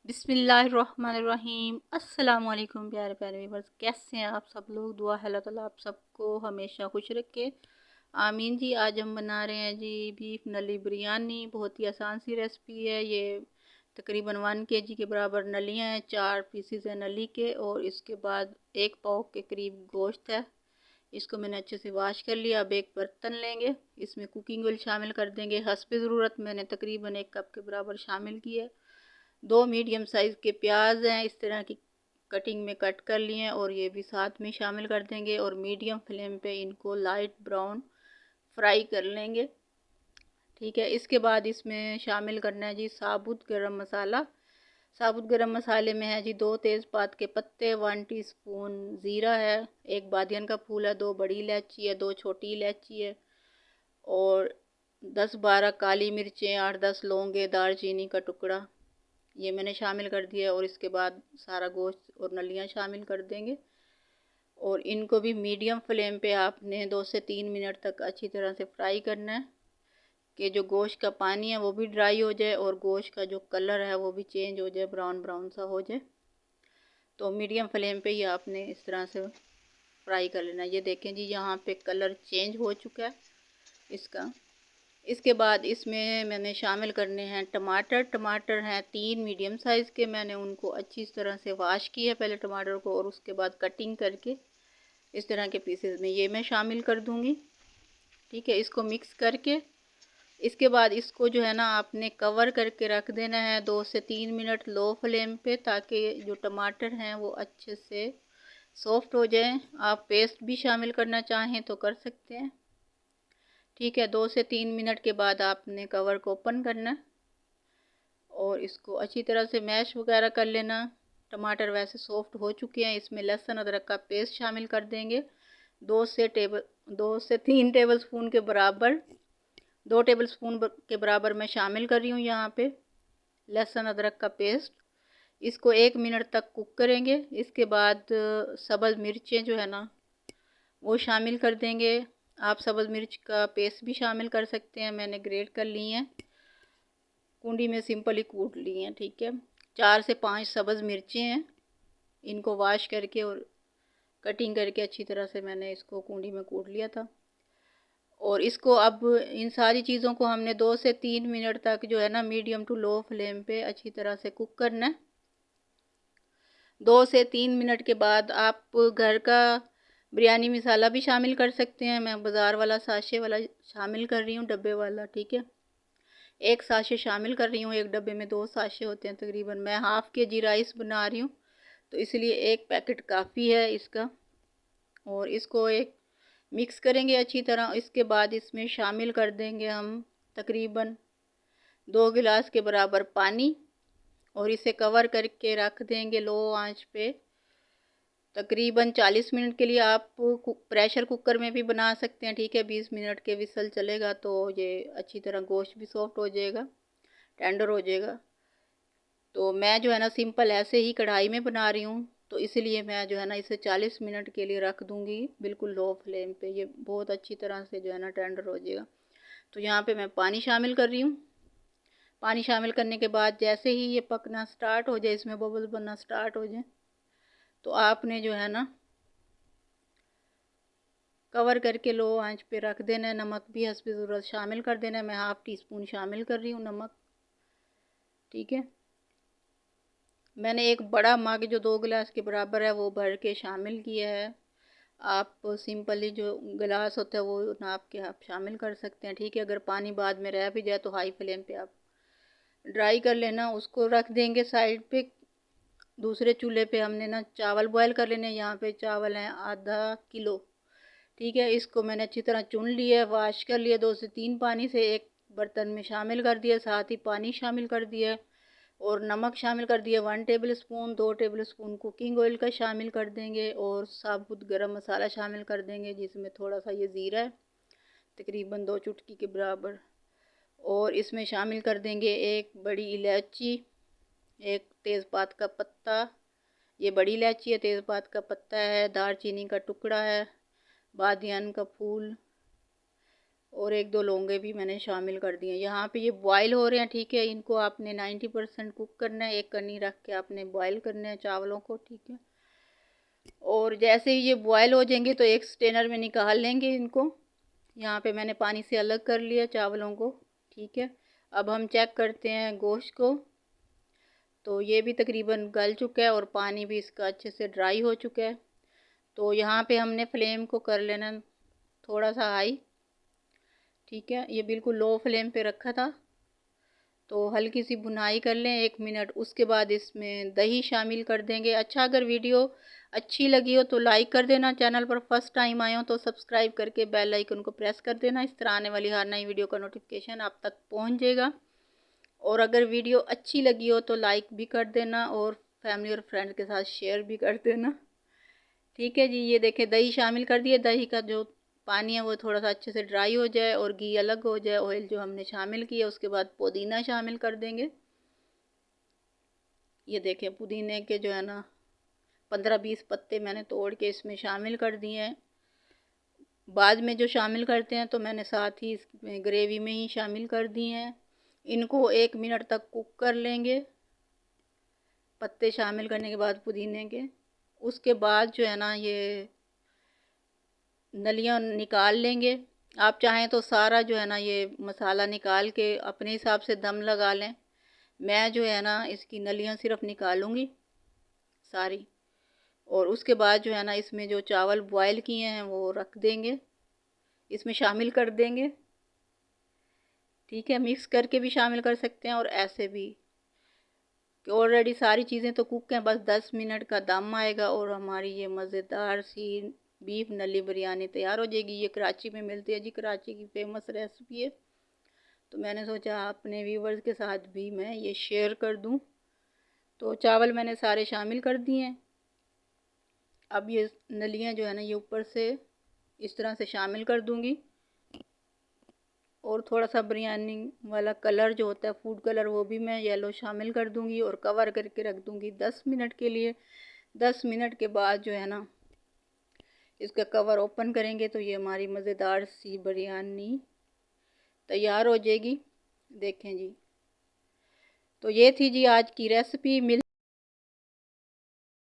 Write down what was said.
बिस्मिल्लाहिर्रहमानिर्रहीम। अस्सलाम वालेकुम प्यारे प्यारे व्यूअर्स, कैसे हैं आप सब लोग। दुआ है अल्लाह ताला आप सबको हमेशा खुश रखे, आमीन जी। आज हम बना रहे हैं जी बीफ नली बिरयानी। बहुत ही आसान सी रेसिपी है ये। तकरीबन 1 kg के बराबर नलियाँ हैं, 4 पीसीज हैं नली के, और इसके बाद 1 पाव के करीब गोश्त है। इसको मैंने अच्छे से वॉश कर लिया। अब एक बर्तन लेंगे, इसमें कुकिंग ऑयल शामिल कर देंगे हस्ब ज़रूरत। मैंने तकरीबन 1 कप के बराबर शामिल किया है। 2 मीडियम साइज़ के प्याज हैं, इस तरह की कटिंग में कट कर लिए हैं, और ये भी साथ में शामिल कर देंगे, और मीडियम फ्लेम पे इनको लाइट ब्राउन फ्राई कर लेंगे। ठीक है, इसके बाद इसमें शामिल करना है जी साबुत गरम मसाला। साबुत गरम मसाले में है जी 2 तेज़पात के पत्ते, 1 टीस्पून ज़ीरा है, 1 बादियन का फूल है, 2 बड़ी इलायची है, 2 छोटी इलायची है, और 10-12 काली मिर्चें, 8-10 लौंगे, दालचीनी का टुकड़ा, ये मैंने शामिल कर दिया। और इसके बाद सारा गोश्त और नलियाँ शामिल कर देंगे, और इनको भी मीडियम फ्लेम पे आपने 2 से 3 मिनट तक अच्छी तरह से फ्राई करना है, कि जो गोश्त का पानी है वो भी ड्राई हो जाए, और गोश्त का जो कलर है वो भी चेंज हो जाए, ब्राउन ब्राउन सा हो जाए। तो मीडियम फ्लेम पे ही आपने इस तरह से फ्राई कर लेना। ये देखें जी, यहाँ पे कलर चेंज हो चुका है इसका। इसके बाद इसमें मैंने शामिल करने हैं टमाटर। टमाटर हैं 3 मीडियम साइज़ के, मैंने उनको अच्छी तरह से वॉश किया पहले टमाटर को, और उसके बाद कटिंग करके इस तरह के पीसेस में ये मैं शामिल कर दूंगी। ठीक है, इसको मिक्स करके इसके बाद इसको जो है ना आपने कवर करके रख देना है 2 से 3 मिनट लो फ्लेम पे, ताकि जो टमाटर हैं वो अच्छे से सॉफ्ट हो जाए। आप पेस्ट भी शामिल करना चाहें तो कर सकते हैं। ठीक है, 2 से 3 मिनट के बाद आपने कवर को ओपन करना है, और इसको अच्छी तरह से मैश वगैरह कर लेना। टमाटर वैसे सॉफ्ट हो चुके हैं। इसमें लहसुन अदरक का पेस्ट शामिल कर देंगे, 2 से 3 टेबल स्पून के बराबर, 2 टेबल स्पून के बराबर मैं शामिल कर रही हूँ यहाँ पे लहसुन अदरक का पेस्ट। इसको 1 मिनट तक कुक करेंगे। इसके बाद सब्ज़ मिर्चें जो है ना वो शामिल कर देंगे। आप सब्ज़ मिर्च का पेस्ट भी शामिल कर सकते हैं, मैंने ग्रेट कर ली हैं, कुंडी में सिंपली कूट ली हैं। ठीक है, 4 से 5 सब्ज़ मिर्चें हैं, इनको वॉश करके और कटिंग करके अच्छी तरह से मैंने इसको कुंडी में कूट लिया था। और इसको अब इन सारी चीज़ों को हमने 2 से 3 मिनट तक जो है ना मीडियम टू लो फ्लेम पे अच्छी तरह से कुक करना है। 2 से 3 मिनट के बाद आप घर का बिरयानी मसाला भी शामिल कर सकते हैं। मैं बाज़ार वाला साशे वाला शामिल कर रही हूँ, डब्बे वाला। ठीक है, 1 साशे शामिल कर रही हूँ, एक डब्बे में 2 साशे होते हैं तकरीबन। मैं हाफ़ kg राइस बना रही हूँ, तो इसलिए 1 पैकेट काफ़ी है इसका। और इसको एक मिक्स करेंगे अच्छी तरह। इसके बाद इसमें शामिल कर देंगे हम तकरीबन 2 गिलास के बराबर पानी, और इसे कवर करके रख देंगे लो आंच पे तकरीबन 40 मिनट के लिए। आप प्रेशर कुकर में भी बना सकते हैं। ठीक है, 20 मिनट के विसल चलेगा तो ये अच्छी तरह गोश्त भी सॉफ्ट हो जाएगा, टेंडर हो जाएगा। तो मैं जो है ना सिंपल ऐसे ही कढ़ाई में बना रही हूँ, तो इसलिए मैं जो है ना इसे 40 मिनट के लिए रख दूँगी बिल्कुल लो फ्लेम पे। ये बहुत अच्छी तरह से जो है ना टेंडर हो जाएगा। तो यहाँ पे मैं पानी शामिल कर रही हूँ। पानी शामिल करने के बाद जैसे ही ये पकना स्टार्ट हो जाए, इसमें बबल्स बनना स्टार्ट हो जाए, तो आपने जो है ना कवर करके लो आंच पे रख देना है। नमक भी हस्ब ज़रूरत शामिल कर देना है, मैं हाफ़ टी स्पून शामिल कर रही हूँ नमक। ठीक है, मैंने एक बड़ा मग जो 2 गिलास के बराबर है वो भर के शामिल किया है। आप सिंपली जो गिलास होता है वो नाप के आप शामिल कर सकते हैं। ठीक है, अगर पानी बाद में रह भी जाए तो हाई फ्लेम पे आप ड्राई कर लेना। उसको रख देंगे साइड पे। दूसरे चूल्हे पे हमने ना चावल बॉयल कर लेने। यहाँ पे चावल हैं ½ किलो। ठीक है, इसको मैंने अच्छी तरह चुन लिया, वॉश कर लिया 2 से 3 पानी से, एक बर्तन में शामिल कर दिया, साथ ही पानी शामिल कर दिया, और नमक शामिल कर दिया 1 table spoon. 2 table spoon cooking oil का शामिल कर देंगे, और साबुत गरम मसाला शामिल कर देंगे, जिसमें थोड़ा सा ये ज़ीरा है तकरीबन 2 चुटकी के बराबर। और इसमें शामिल कर देंगे 1 बड़ी इलायची, 1 तेज़पात का पत्ता, ये बड़ी इलायची है, तेज़पात का पत्ता है, दालचीनी का टुकड़ा है, बादियान का फूल, और 1-2 लौंगे भी मैंने शामिल कर दिए। यहाँ पे ये बॉयल हो रहे हैं, ठीक है। इनको आपने 90% कुक करना है, एक कनी रख के आपने बॉयल करना है चावलों को, ठीक है। और जैसे ही ये बॉयल हो जाएंगे तो एक स्ट्रेनर में निकाल लेंगे इनको। यहाँ पे मैंने पानी से अलग कर लिया चावलों को, ठीक है। अब हम चेक करते हैं गोश्त को। तो ये भी तकरीबन गल चुका है और पानी भी इसका अच्छे से ड्राई हो चुका है। तो यहाँ पे हमने फ्लेम को कर लेना थोड़ा सा हाई, ठीक है। ये बिल्कुल लो फ्लेम पे रखा था। तो हल्की सी भुनाई कर लें 1 मिनट। उसके बाद इसमें दही शामिल कर देंगे। अच्छा, अगर वीडियो अच्छी लगी हो तो लाइक कर देना। चैनल पर फर्स्ट टाइम आए हो तो सब्सक्राइब करके बेल आइकन को प्रेस कर देना। इस तरह आने वाली हर नई वीडियो का नोटिफिकेशन आप तक पहुंच जाएगा। और अगर वीडियो अच्छी लगी हो तो लाइक भी कर देना और फैमिली और फ्रेंड के साथ शेयर भी कर देना, ठीक है जी। ये देखें दही शामिल कर दिए। दही का जो पानी है वो थोड़ा सा अच्छे से ड्राई हो जाए और घी अलग हो जाए, ऑयल जो हमने शामिल किया। उसके बाद पुदीना शामिल कर देंगे। ये देखें पुदीने के जो है ना 15-20 पत्ते मैंने तोड़ के इसमें शामिल कर दिए हैं। बाद में जो शामिल करते हैं तो मैंने साथ ही इसमें ग्रेवी में ही शामिल कर दिए हैं। इनको 1 मिनट तक कुक कर लेंगे पत्ते शामिल करने के बाद पुदीने के। उसके बाद जो है ना ये नलियाँ निकाल लेंगे। आप चाहें तो सारा जो है ना ये मसाला निकाल के अपने हिसाब से दम लगा लें। मैं जो है ना इसकी नलियाँ सिर्फ निकालूंगी सारी। और उसके बाद जो है ना इसमें जो चावल बॉयल किए हैं वो रख देंगे, इसमें शामिल कर देंगे, ठीक है। मिक्स करके भी शामिल कर सकते हैं और ऐसे भी। ऑलरेडी सारी चीज़ें तो कुक हैं, बस 10 मिनट का दम आएगा और हमारी ये मज़ेदार सी बीफ नली बिरयानी तैयार हो जाएगी। ये कराची में मिलती है जी, कराची की फेमस रेसिपी है। तो मैंने सोचा अपने व्यूवर्स के साथ भी मैं ये शेयर कर दूं। तो चावल मैंने सारे शामिल कर दिए हैं। अब ये नलियाँ जो है ना ये ऊपर से इस तरह से शामिल कर दूंगी। और थोड़ा सा बिरयानी वाला कलर जो होता है फूड कलर वो भी मैं येलो शामिल कर दूंगी और कवर करके रख दूंगी 10 मिनट के लिए। 10 मिनट के बाद जो है ना इसका कवर ओपन करेंगे तो ये हमारी मज़ेदार सी बिरयानी तैयार हो जाएगी। देखें जी, तो ये थी जी आज की रेसिपी।